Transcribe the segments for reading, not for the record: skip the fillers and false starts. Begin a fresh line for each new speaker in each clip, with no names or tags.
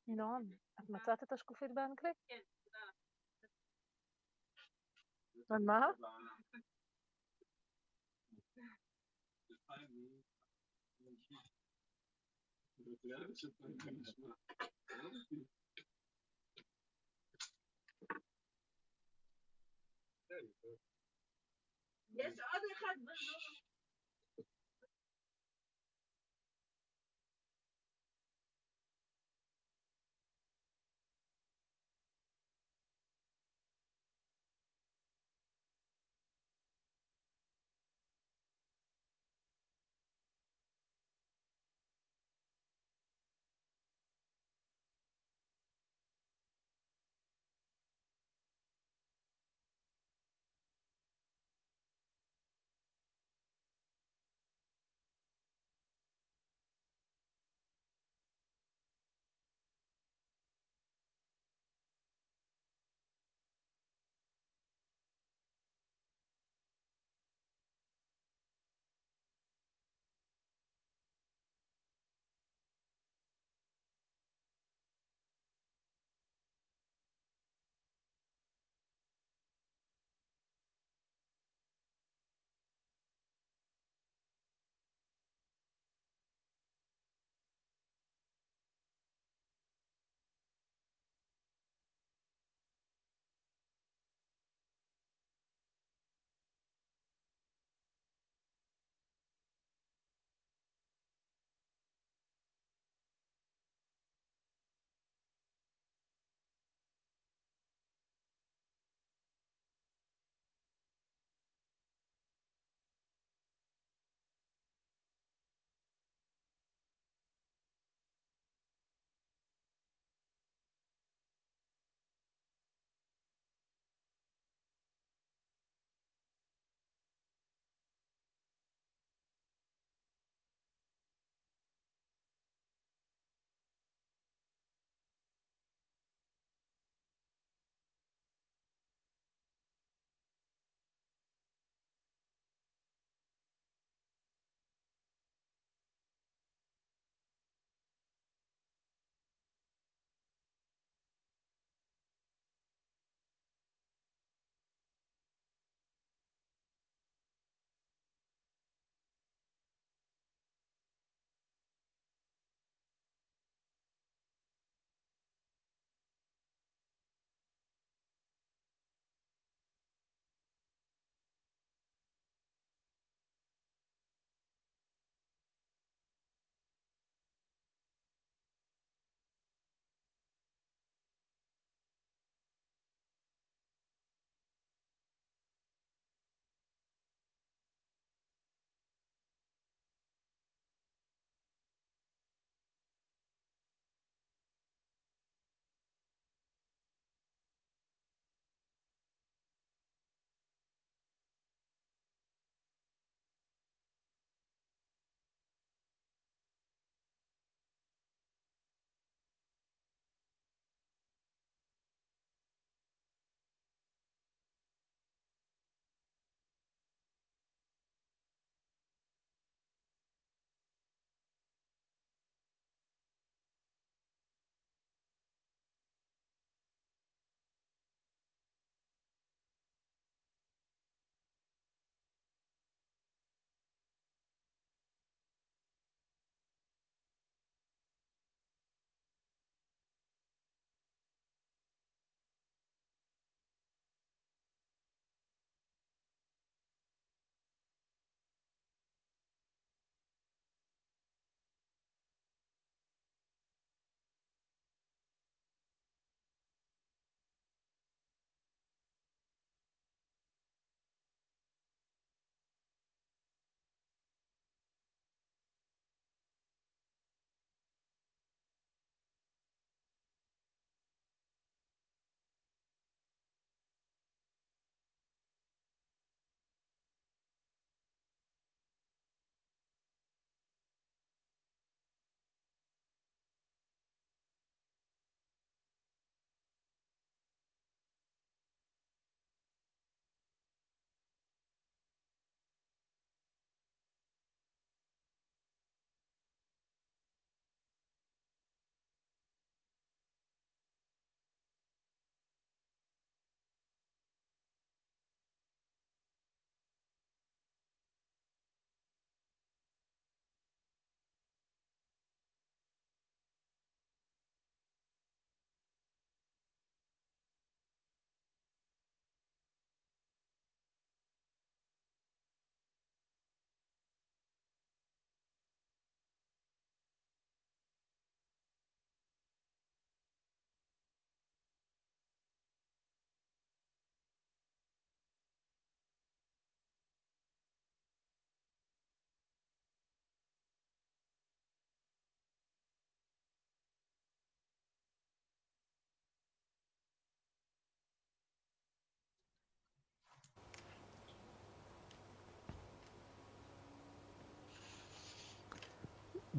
נועם, את מצאת את השקופית באנגלית?
כן, תודה לך.
על מה?
יש עוד אחד בזום.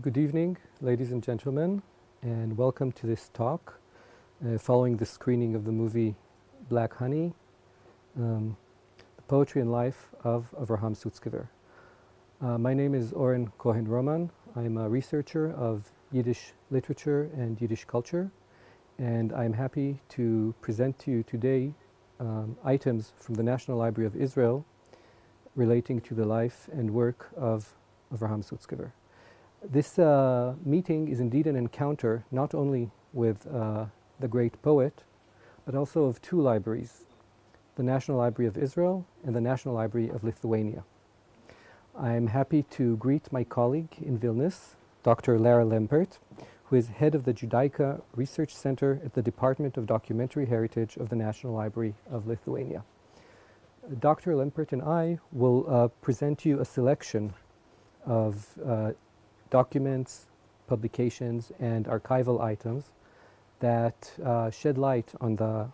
Good evening, ladies and gentlemen, and welcome to this talk following the screening of the movie Black Honey, the poetry and life of Avraham Sutzkever. My name is Oren Cohen-Roman. I'm a researcher of Yiddish literature and Yiddish culture, and I'm happy to present to you today items from the National Library of Israel relating to the life and work of Avraham Sutzkever. This meeting is indeed an encounter not only with the great poet, but also of two libraries, the National Library of Israel and the National Library of Lithuania. I'm happy to greet my colleague in Vilnius, Dr. Lara Lempert, who is head of the Judaica Research Center at the Department of Documentary Heritage of the National Library of Lithuania. Dr. Lempert and I will present to you a selection of documents, publications, and archival items that shed light on the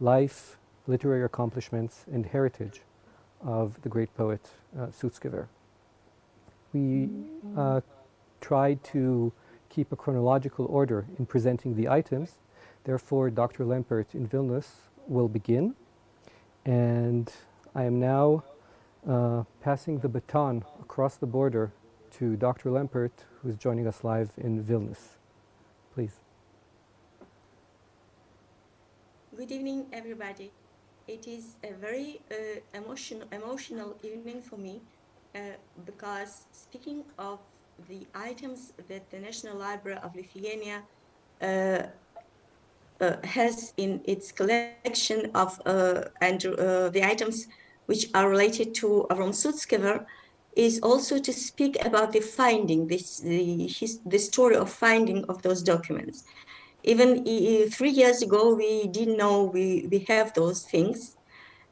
life, literary accomplishments, and heritage of the great poet Sutzkever. We tried to keep a chronological order in presenting the items. Therefore, Dr. Lempert in Vilnius will begin, and I am now passing the baton across the border to Dr. Lempert, who is joining us live in Vilnius. Please.
Good evening, everybody. It is a very emotional evening for me because speaking of the items that the National Library of Lithuania has in its collection of the items which are related to Avraham Sutzkever, is also to speak about the finding, the story of finding of those documents. Even 3 years ago, we didn't know we have those things.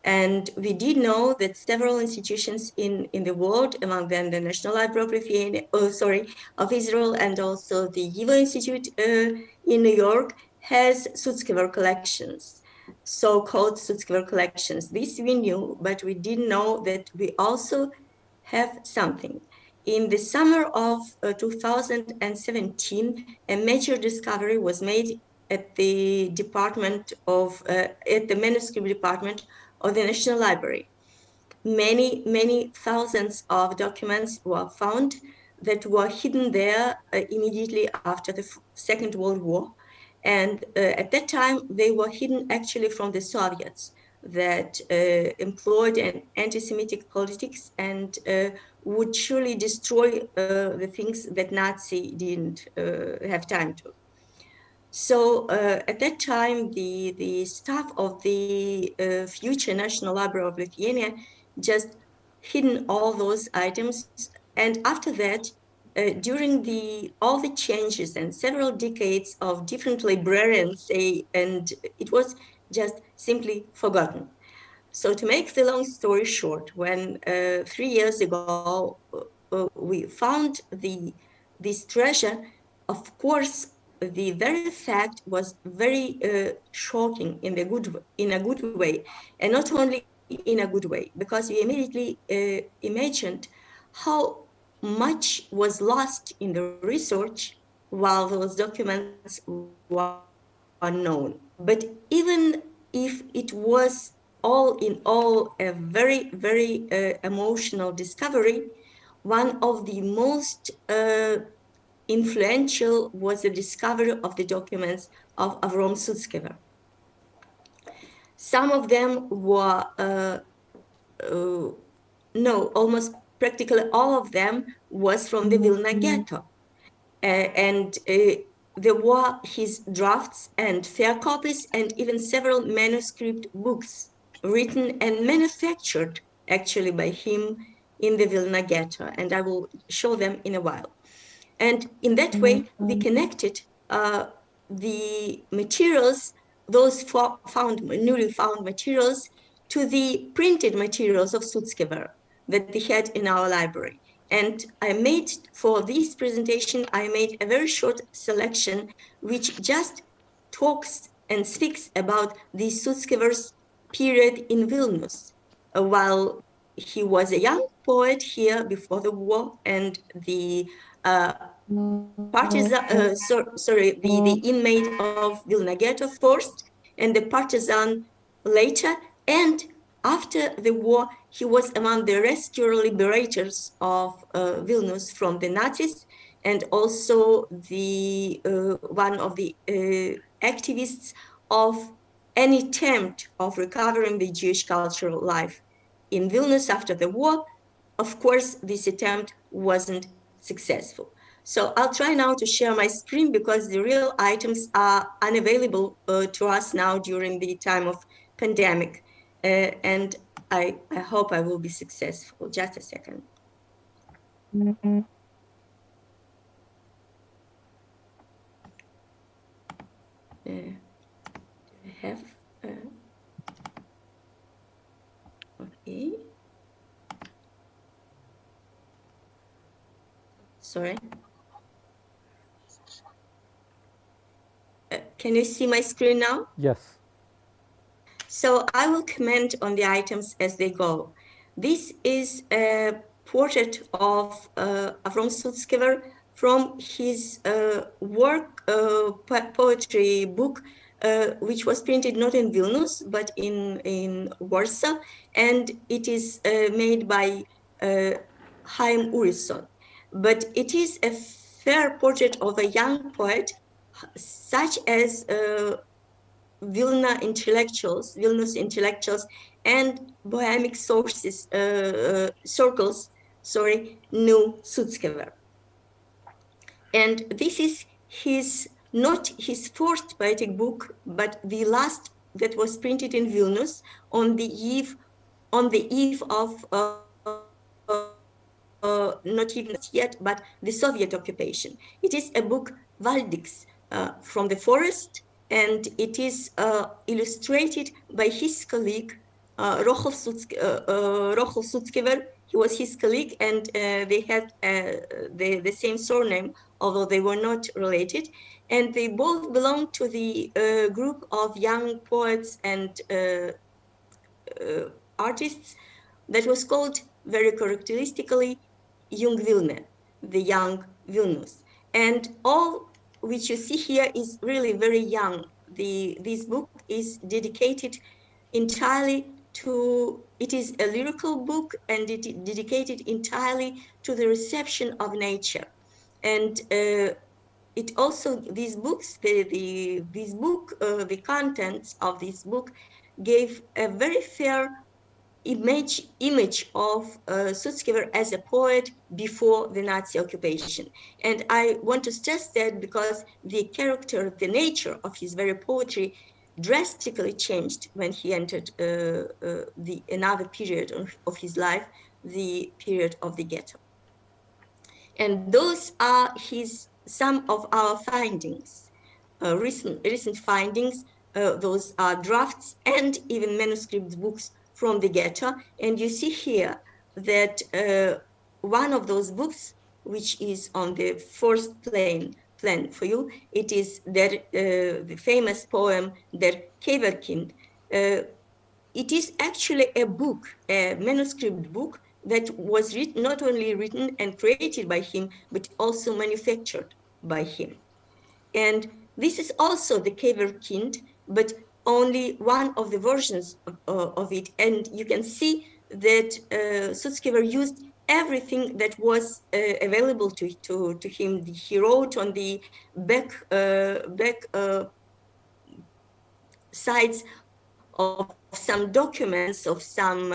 And we did know that several institutions in the world, among them the National Library of Lithuania, of Israel, and also the YIVA Institute in New York, has Sutskever collections, so-called Sutskever collections. This we knew, but we didn't know that we also have something. In the summer of 2017, a major discovery was made at the at the manuscript department of the National Library. Many thousands of documents were found that were hidden there immediately after the Second World War. And at that time, they were hidden actually from the Soviets that employed an anti-Semitic politics and would surely destroy the things that Nazi didn't have time to. So at that time, the staff of the future National Library of Lithuania just hidden all those items. And after that, during all the changes and several decades of different librarians, and it was just simply forgotten. So to make the long story short, when 3 years ago we found this treasure, of course, the very fact was very shocking in a good way, and not only in a good way, because we immediately imagined how much was lost in the research while those documents were known. But even if it was all in all a very emotional discovery, one of the most influential was the discovery of the documents of Avraham Sutzkever. Some of them were, almost practically all of them was from the Vilna ghetto. And there were his drafts and fair copies and even several manuscript books written and manufactured actually by him in the Vilna ghetto. And I will show them in a while. And in that way, we connected the materials, those newly found materials, to the printed materials of Sutskever that we had in our library. And I made, for this presentation, I made a very short selection, which just talks and speaks about the Sutskever's period in Vilnius, while he was a young poet here before the war, and the the inmate of Vilna Ghetto first, and the partisan later. And after the war, he was among the rescue liberators of Vilnius from the Nazis, and also the one of the activists of an attempt of recovering the Jewish cultural life in Vilnius after the war. Of course, this attempt wasn't successful. So I'll try now to share my screen because the real items are unavailable to us now during the time of pandemic. And I hope I will be successful. Just a second. Do I have? Okay. Sorry. Can you see my screen now?
Yes.
So I will comment on the items as they go. This is a portrait of Avraham Sutzkever from his poetry book, which was printed not in Vilnius, but in Warsaw, and it is made by Chaim Urison. But it is a fair portrait of a young poet, such as Vilnius intellectuals, and Bohemic circles, knew Sutskever. And this is not his first poetic book, but the last that was printed in Vilnius on the eve of not even yet, but the Soviet occupation. It is a book, Valdix, from the forest, and it is illustrated by his colleague, Rochel Sutzkever. He was his colleague, and they had the same surname, although they were not related. And they both belonged to the group of young poets and artists that was called very characteristically Jung Vilna, the young Vilnius. And all which you see here is really very young. This book is dedicated entirely to, it is a lyrical book, and it is dedicated entirely to the reception of nature. And it also, these books, the contents of this book gave a very fair image of Sutskever as a poet before the Nazi occupation. And I want to stress that because the character, the nature of his very poetry drastically changed when he entered another period of his life, the period of the ghetto. And those are some of our findings, recent findings. Those are drafts and even manuscript books from the ghetto. And you see here that one of those books, which is on the first plan for you, it is the famous poem, Der Keverkind. It is actually a book, a manuscript book that was not only written and created by him, but also manufactured by him. And this is also the Keverkind, but only one of the versions of it. And you can see that Sutskever used everything that was available to him. He wrote on the back sides of some documents, of some,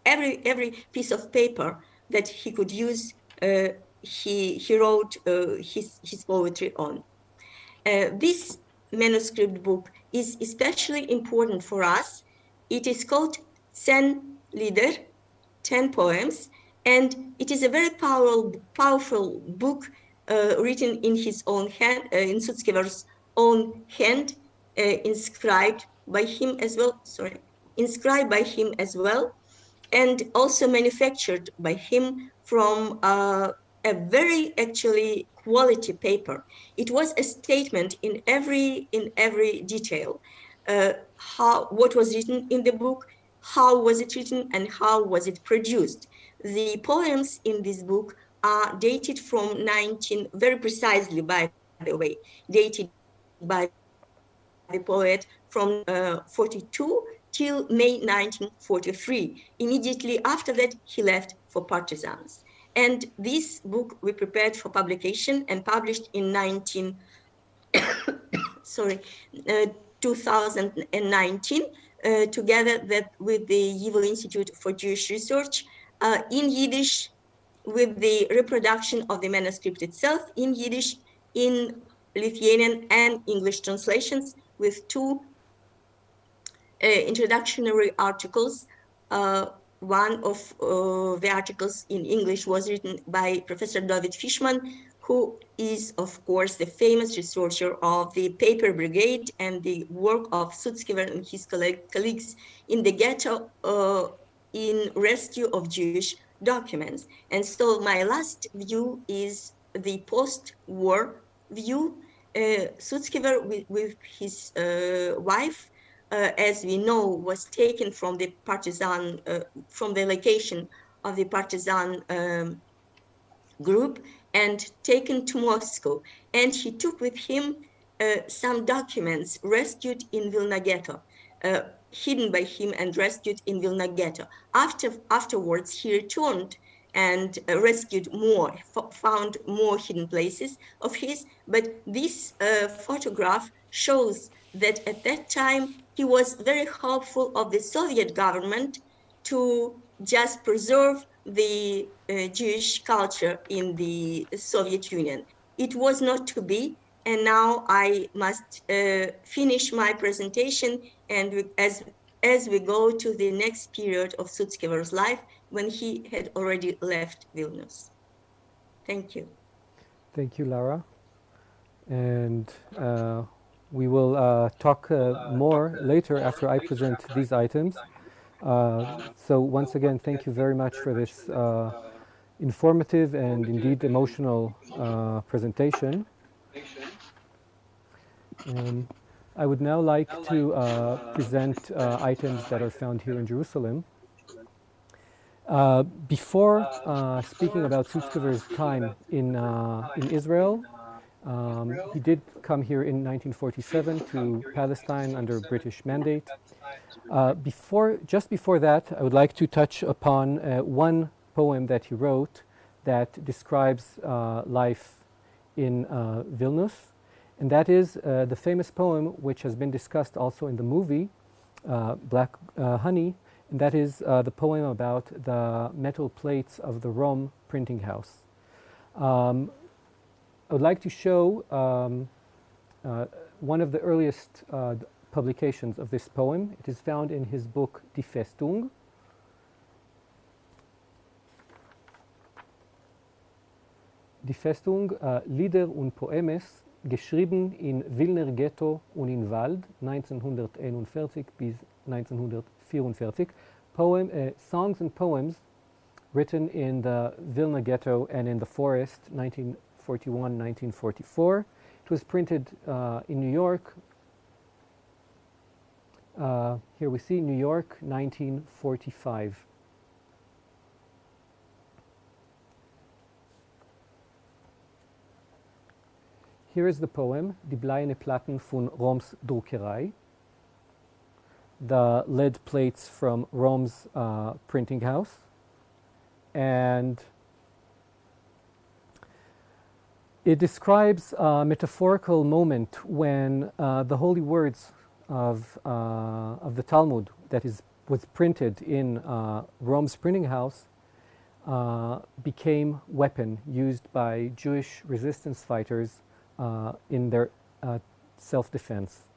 every piece of paper that he could use, he wrote his poetry on. This manuscript book is especially important for us. It is called 10 Lieder, 10 poems, and it is a very powerful book written in his own hand, in Sutskever's own hand, inscribed by him as well, and also manufactured by him from a very actually quality paper. It was a statement in every detail, what was written in the book, how was it written, and how was it produced. The poems in this book are dated from 19, very precisely, by the way, dated by the poet from 42 till May 1943. Immediately after that, he left for partisans. And this book we prepared for publication and published in 2019, together with the Yiddish Institute for Jewish Research, in Yiddish, with the reproduction of the manuscript itself in Yiddish, in Lithuanian and English translations, with two introductory articles. One of the articles in English was written by Professor David Fishman, who is, of course, the famous researcher of the paper Brigade and the work of Sutzkever and his colleagues in the ghetto in rescue of Jewish documents. And so my last view is the post-war view. Sutzkever with his wife, as we know, was taken from the partisan, from the location of the partisan group and taken to Moscow. And he took with him some documents rescued in Vilna ghetto, hidden by him and rescued in Vilna ghetto. Afterwards, he returned and rescued more, found more hidden places of his. But this photograph shows that at that time, he was very hopeful of the Soviet government to just preserve the Jewish culture in the Soviet Union. It was not to be, and now I must finish my presentation, and as we go to the next period of Sutzkever's life, when he had already left Vilnius. Thank you.
Thank you, Lara. And we will talk more later after I present these items. So once again, thank you very much for this informative and indeed emotional presentation. I would now like to present items that are found here in Jerusalem. Before speaking about Sutzkever's time in Israel, he did come here in 1947 to Palestine under British mandate. Just before that, I would like to touch upon one poem that he wrote that describes life in Vilnius, and that is the famous poem which has been discussed also in the movie Black Honey, and that is the poem about the metal plates of the Rome printing house. I would like to show one of the earliest publications of this poem. It is found in his book Die Festung. Die Festung, Lieder und Poemes, geschrieben in Wilner Ghetto und in Wald, 1941 bis 1944. Songs and poems written in the Vilna Ghetto and in the forest, 1941-1944. It was printed in New York. Here we see New York, 1945. Here is the poem, Die Bleine Platten von Roms Druckerei, the lead plates from Rome's printing house. And it describes a metaphorical moment when the holy words of the Talmud that was printed in Rome's printing house became weapon used by Jewish resistance fighters in their self-defense.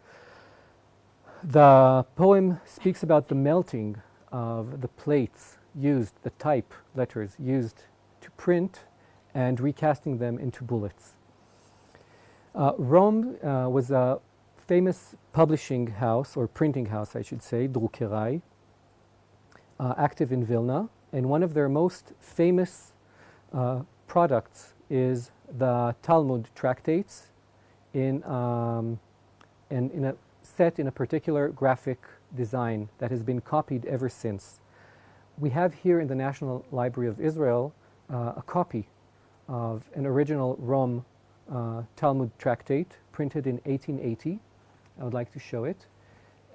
The poem speaks about the melting of the plates used, the type letters used to print, and recasting them into bullets. Rome was a famous publishing house, or printing house I should say, Druckerei, active in Vilna, and one of their most famous products is the Talmud tractates set in a particular graphic design that has been copied ever since. We have here in the National Library of Israel a copy of an original Rom Talmud tractate printed in 1880. I would like to show it.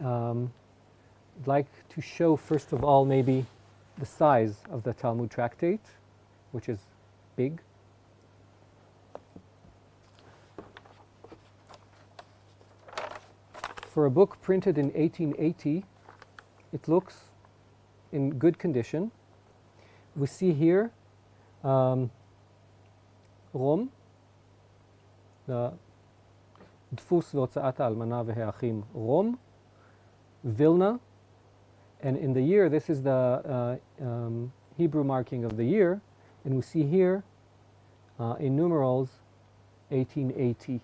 I'd like to show first of all maybe the size of the Talmud tractate, which is big. For a book printed in 1880, it looks in good condition. We see here Rom, the Dfus והוצאת האלמנה והאחים Rom, Vilna, and in the year, this is the Hebrew marking of the year, and we see here in numerals 1880.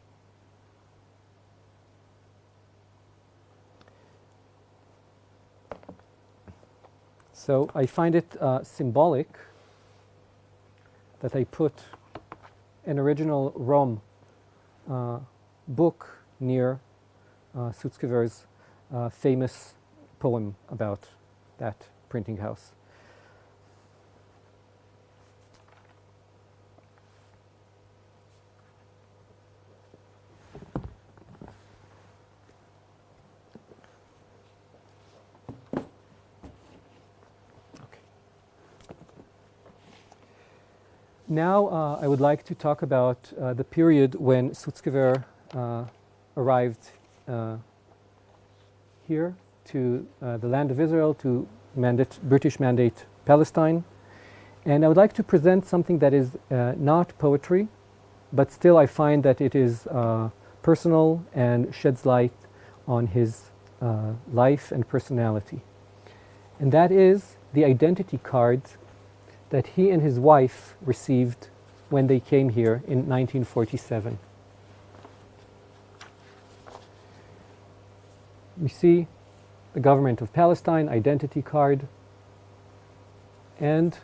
So I find it symbolic that I put an original Rom book near Sutskever's famous poem about that printing house. Now I would like to talk about the period when Sutzkever arrived here to the land of Israel to British mandate Palestine. And I would like to present something that is not poetry, but still I find that it is personal and sheds light on his life and personality. And that is the identity cards that he and his wife received when they came here in 1947. We see the government of Palestine identity card, and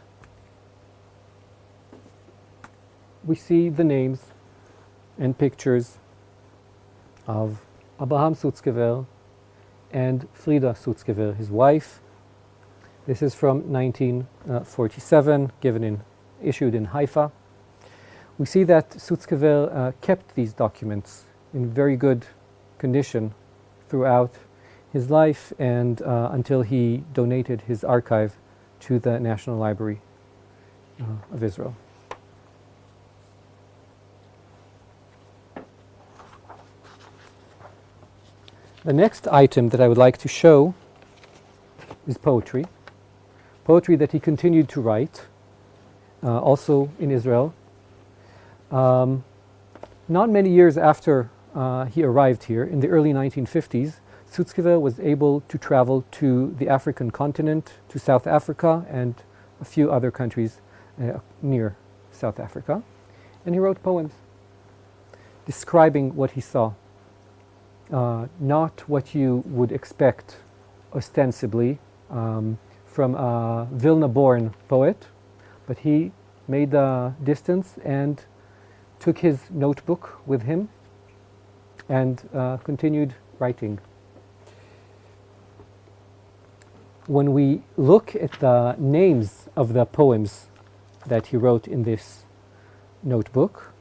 we see the names and pictures of Avraham Sutzkever and Frida Sutzkever, his wife. This is from 1947, issued in Haifa. We see that Sutzkever kept these documents in very good condition throughout his life and until he donated his archive to the National Library of Israel. The next item that I would like to show is poetry. Poetry that he continued to write, also in Israel. Not many years after he arrived here, in the early 1950s, Sutzkever was able to travel to the African continent, to South Africa, and a few other countries near South Africa. And he wrote poems describing what he saw. Not what you would expect ostensibly from a Vilna-born poet, but he made the distance and took his notebook with him and continued writing. When we look at the names of the poems that he wrote in this notebook,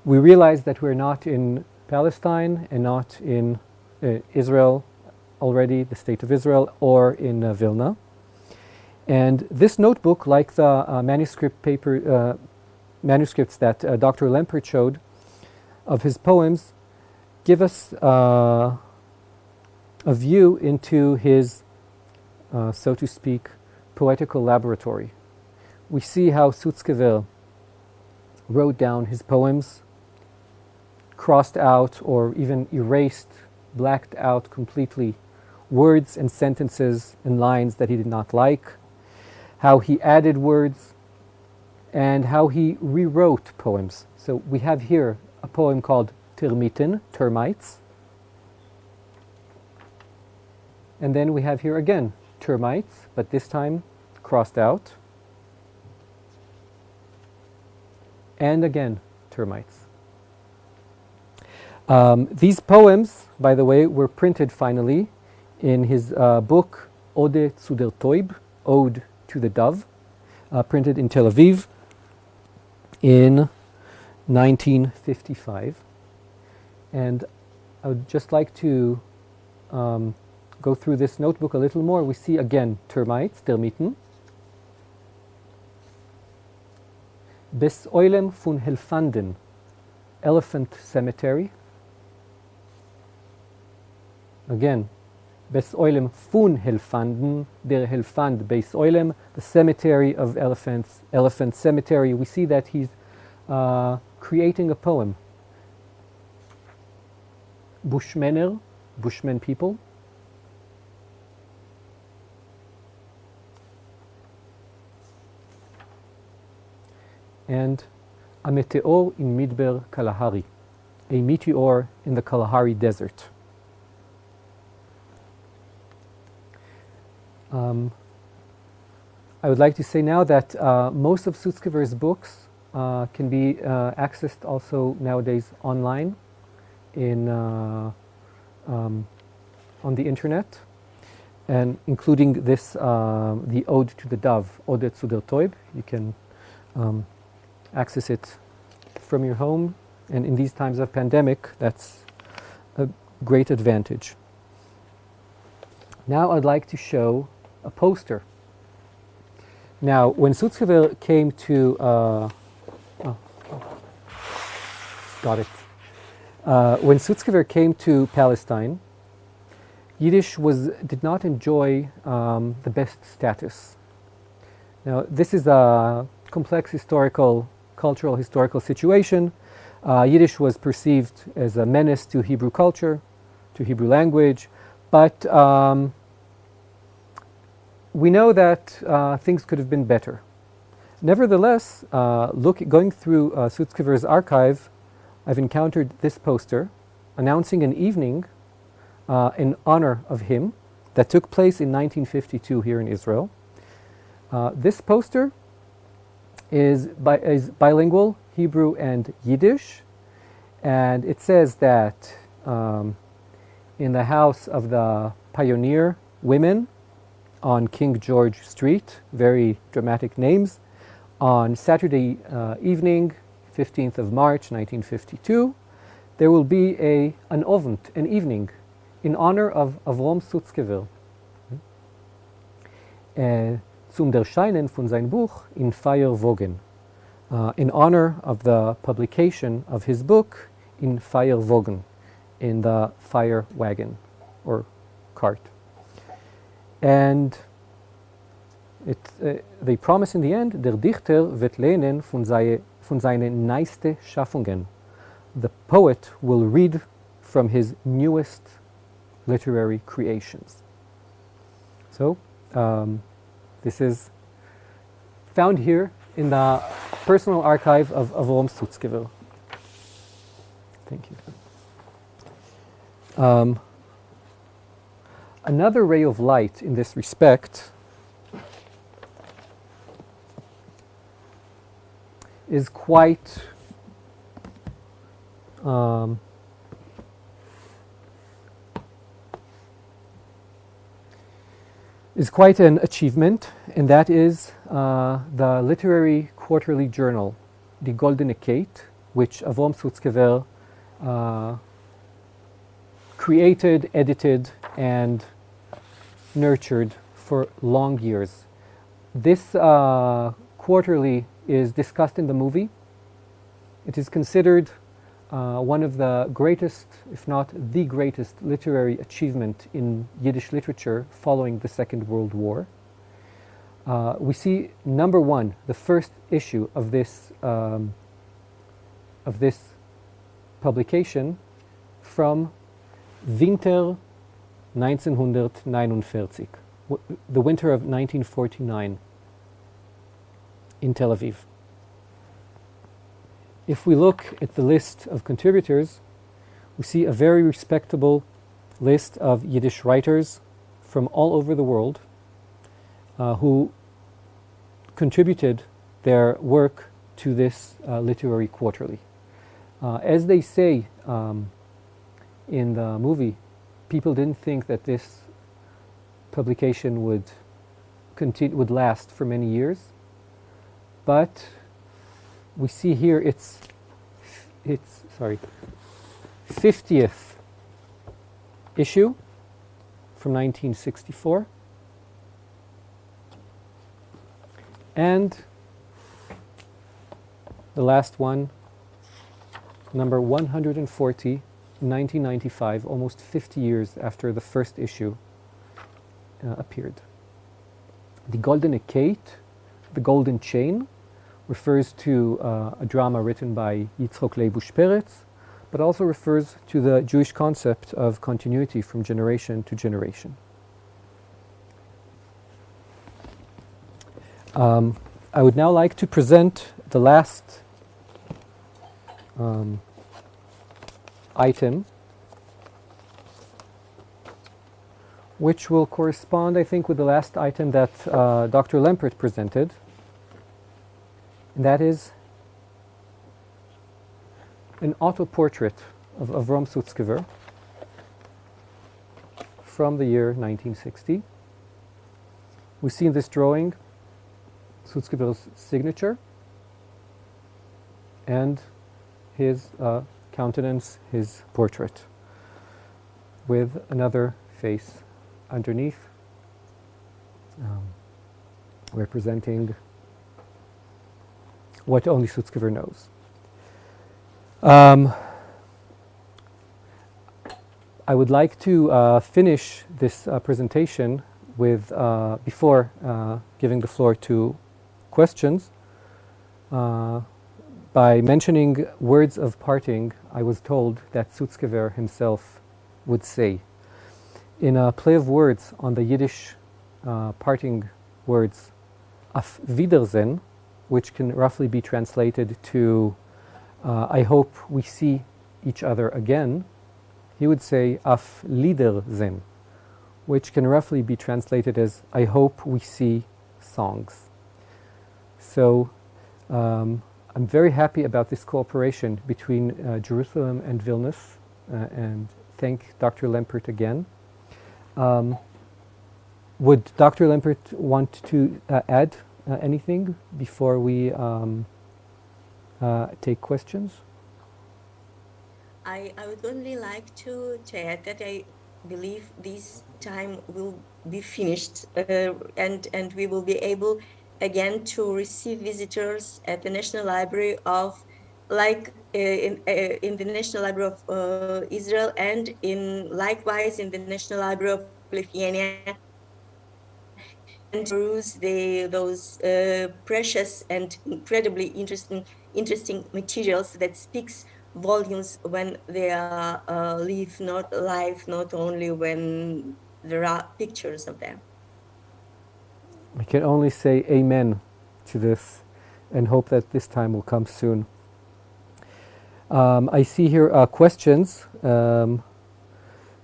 we realize that we're not in Palestine and not in Israel already, the state of Israel, or in Vilna. And this notebook, like the manuscripts that Dr. Lempert showed of his poems, give us a view into his, so to speak, poetical laboratory. We see how Sutzkever wrote down his poems, crossed out or even erased, blacked out completely words and sentences and lines that he did not like, how he added words, and how he rewrote poems. So we have here a poem called Termiten, termites, and then we have here again termites, but this time crossed out, and again termites. These poems, by the way, were printed finally in his book Ode zu der Taub, Ode to the Dove, printed in Tel Aviv in 1955. And I would just like to go through this notebook a little more. We see again termites, termiten. Bis Oilem von Helfanden, elephant cemetery. Again, Bes Oilem von Helfanden, der Helfand Beis Oilem, the cemetery of elephants, elephant cemetery. We see that he's creating a poem. Bushmener, Bushmen people. And a meteor in Midbar Kalahari, a meteor in the Kalahari desert. I would like to say now that most of Sutskever's books can be accessed also nowadays online on the internet, and including this, the Ode to the Dove, Ode zu der Taube. You can access it from your home, and in these times of pandemic, that's a great advantage. Now I'd like to show a poster. Now, when Sutzkever came to, when Sutzkever came to Palestine, Yiddish did not enjoy the best status. Now, this is a complex cultural historical situation. Yiddish was perceived as a menace to Hebrew culture, to Hebrew language, but we know that things could have been better. Nevertheless, going through Sutzkever's archive, I've encountered this poster announcing an evening in honor of him that took place in 1952 here in Israel. This poster is bilingual, Hebrew and Yiddish, and it says that in the house of the pioneer women on King George Street, very dramatic names, on Saturday evening, 15th of March 1952, there will be an evening in honor of Avraham Sutzkever. Zum Erscheinen von sein Buch in Feuerwogen, in honor of the publication of his book in Feuerwogen, in the fire wagon or cart. And they promise in the end, der Dichter wird lehnen von seine neueste Schaffungen. The poet will read from his newest literary creations. So, this is found here in the personal archive of Avraham Sutzkever. Thank you. Another ray of light in this respect is quite an achievement, and that is the literary quarterly journal, Die Goldene Kate, which Avraham Sutzkever created, edited, and nurtured for long years. This quarterly is discussed in the movie. It is considered one of the greatest, if not the greatest, literary achievement in Yiddish literature following the Second World War. We see number one, the first issue of this publication from Winter 1949, the winter of 1949 in Tel Aviv. If we look at the list of contributors, we see a very respectable list of Yiddish writers from all over the world who contributed their work to this literary quarterly. As they say in the movie, people didn't think that this publication would last for many years, but we see here its 50th issue from 1964, and the last one, number 140, in 1995, almost 50 years after the first issue appeared. The Goldene Kate, the Golden Chain, refers to a drama written by Yitzchok Leibush Peretz, but also refers to the Jewish concept of continuity from generation to generation. I would now like to present the last item, which will correspond, I think, with the last item that Dr. Lempert presented, and that is an auto-portrait of Avraham Sutzkever from the year 1960. We see in this drawing Sutzkever's signature and his countenance, his portrait, with another face underneath, representing what only Sutzkever knows. I would like to finish this presentation with, before giving the floor to questions, by mentioning words of parting I was told that Sutzkever himself would say. In a play of words on the Yiddish parting words, Auf Wiedersehen, which can roughly be translated to I hope we see each other again, he would say Auf Liedersehen, which can roughly be translated as I hope we see songs. So I'm very happy about this cooperation between Jerusalem and Vilnius, and thank Dr. Lempert again. Would Dr. Lempert want to add anything before we take questions?
I would only like to add that I believe this time will be finished, and we will be able again to receive visitors at the National Library of, like in the National Library of Israel, and likewise in the National Library of Lithuania, and peruse those precious and incredibly interesting materials that speaks volumes when they are live, not only when there are pictures of them.
I can only say amen to this and hope that this time will come soon. I see here questions.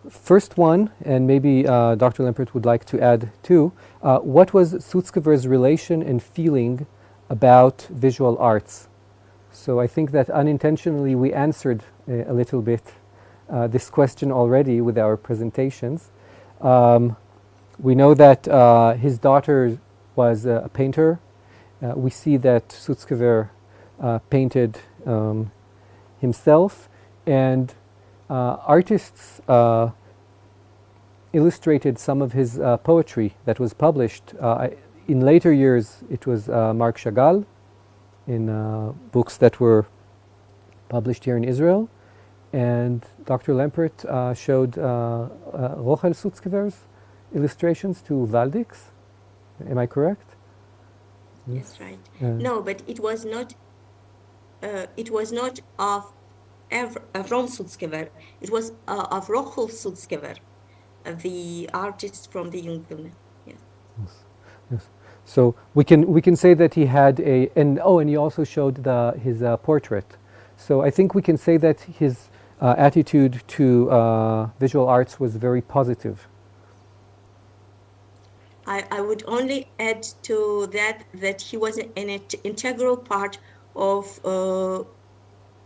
First one, and maybe Dr. Lempert would like to add too, what was Sutzkever's relation and feeling about visual arts? So I think that unintentionally we answered a little bit this question already with our presentations. We know that his daughter was a painter. We see that Sutzkever painted himself, and artists illustrated some of his poetry that was published. In later years, it was Marc Chagall in books that were published here in Israel. And Dr. Lempert showed Rochel Sutzkever's illustrations to Valdix. Am I correct?
Yes, right. No, but it was not. It was not of Avraham Sutzkever. It was of Rochel Sutzkever, the artist from the Jungvilna. Yes.
Yes. So we can say that he had and he also showed his portrait. So I think we can say that his attitude to visual arts was very positive.
I would only add to that he was an integral part of,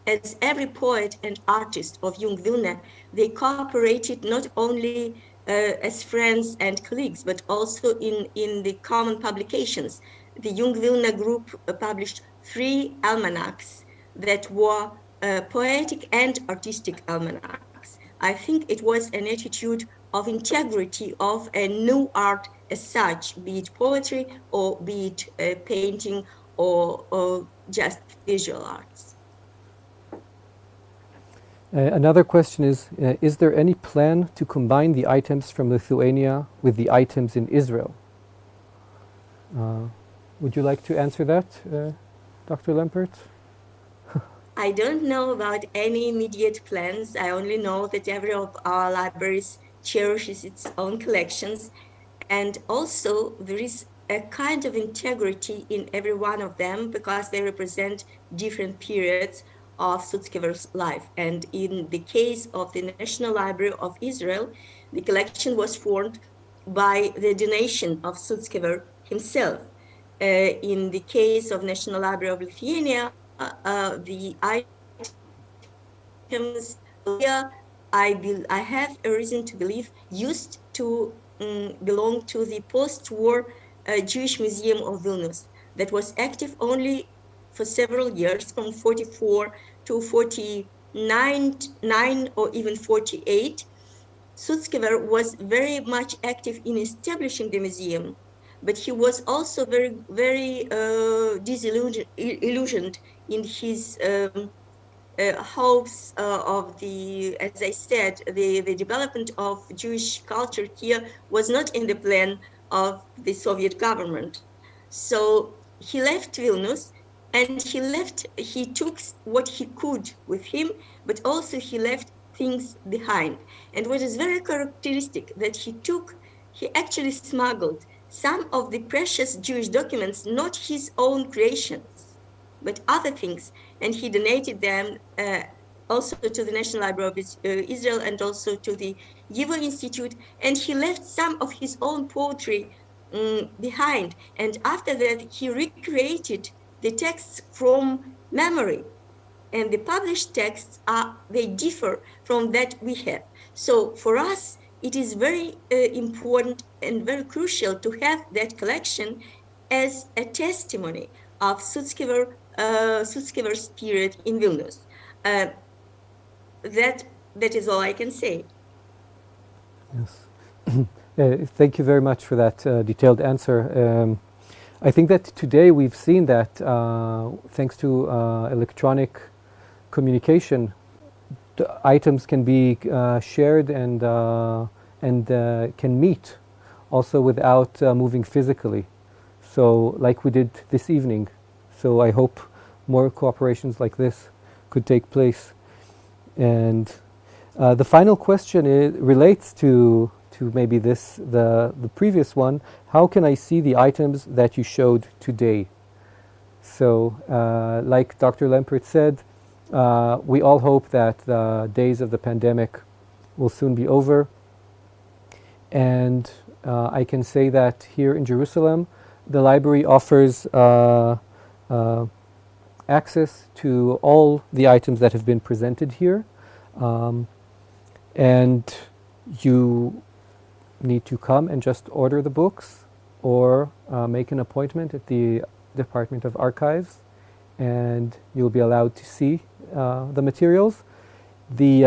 as every poet and artist of Jungvilna, they cooperated not only as friends and colleagues, but also in the common publications. The Jungvilna group published 3 almanacs that were poetic and artistic almanacs. I think it was an attitude of integrity of a new art as such, be it poetry or be it painting or just visual arts.
Another question is there any plan to combine the items from Lithuania with the items in Israel? Would you like to answer that, Dr. Lempert?
I don't know about any immediate plans. I only know that every of our libraries cherishes its own collections. And also there is a kind of integrity in every one of them because they represent different periods of Sutskever's life. And in the case of the National Library of Israel, the collection was formed by the donation of Sutskever himself. In the case of National Library of Lithuania, the items here, I have a reason to believe, used to belong to the post-war Jewish Museum of Vilnius that was active only for several years, from 44 to 49 or even 48. Sutzkever was very much active in establishing the museum, but he was also very disillusioned in his hopes of the, as I said, the development of Jewish culture here was not in the plan of the Soviet government. So he left Vilnius and he took what he could with him, but also he left things behind. And what is very characteristic that he actually smuggled some of the precious Jewish documents, not his own creations, but other things, and he donated them also to the National Library of Israel and also to the YIVO Institute, and he left some of his own poetry behind. And after that, he recreated the texts from memory. And the published texts they differ from that we have. So for us, it is very important and very crucial to have that collection as a testimony of Sutskever's period in Vilnius. That is all I can say.
Yes. Thank you very much for that detailed answer. I think that today we've seen that thanks to electronic communication, the items can be shared and can meet also without moving physically. So like we did this evening. So I hope more cooperations like this could take place. And the final question relates to maybe the previous one. How can I see the items that you showed today? So like Dr. Lempert said, we all hope that the days of the pandemic will soon be over. And I can say that here in Jerusalem, the library offers access to all the items that have been presented here. And you need to come and just order the books or make an appointment at the Department of Archives, and you'll be allowed to see the materials. The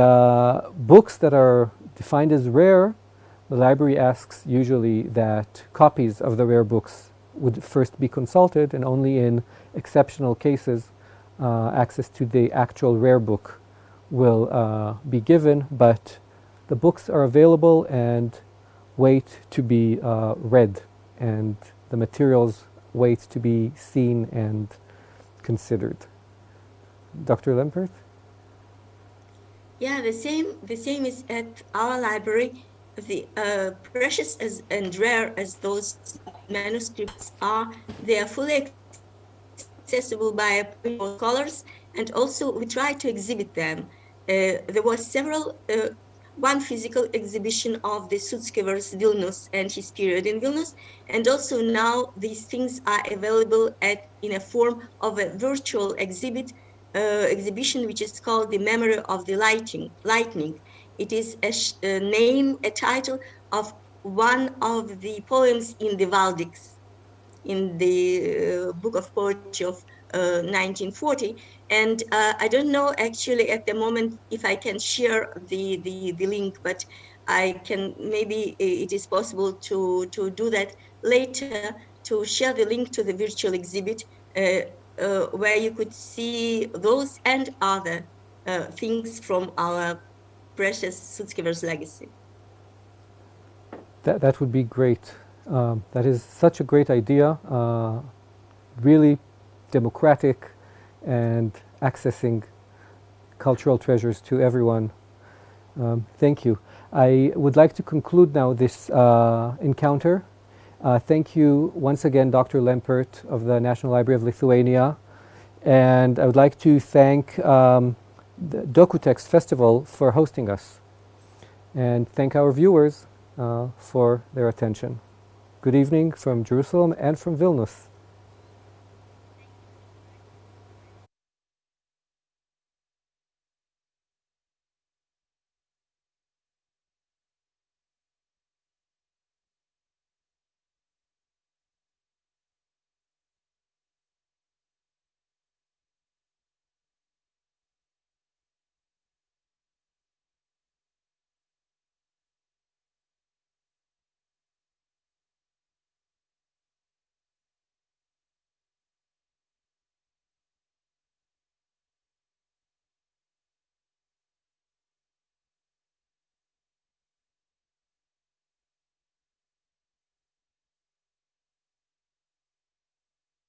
books that are defined as rare, the library asks usually that copies of the rare books would first be consulted, and only in exceptional cases access to the actual rare book will be given, but the books are available and wait to be read, and the materials wait to be seen and considered. Dr. Lempert?
Yeah, the same is at our library. The precious and rare as those manuscripts are, they are fully accessible by scholars, and also we try to exhibit them. There was one physical exhibition of the Sutskever's Vilnius and his period in Vilnius, and also now these things are available in a form of a virtual exhibition, which is called The Memory of the Lightning. It is a title of one of the poems in the Valdics, in the book of poetry of 1940. And I don't know actually at the moment if I can share the link, but I can, maybe it is possible to do that later, to share the link to the virtual exhibit where you could see those and other things from our precious Sutskever's legacy.
That would be great. That is such a great idea, really democratic and accessing cultural treasures to everyone. Thank you. I would like to conclude now this encounter. Thank you once again, Dr. Lempert of the National Library of Lithuania. And I would like to thank the Docu.Text Festival for hosting us. And thank our viewers for their attention. Good evening from Jerusalem and from Vilnius.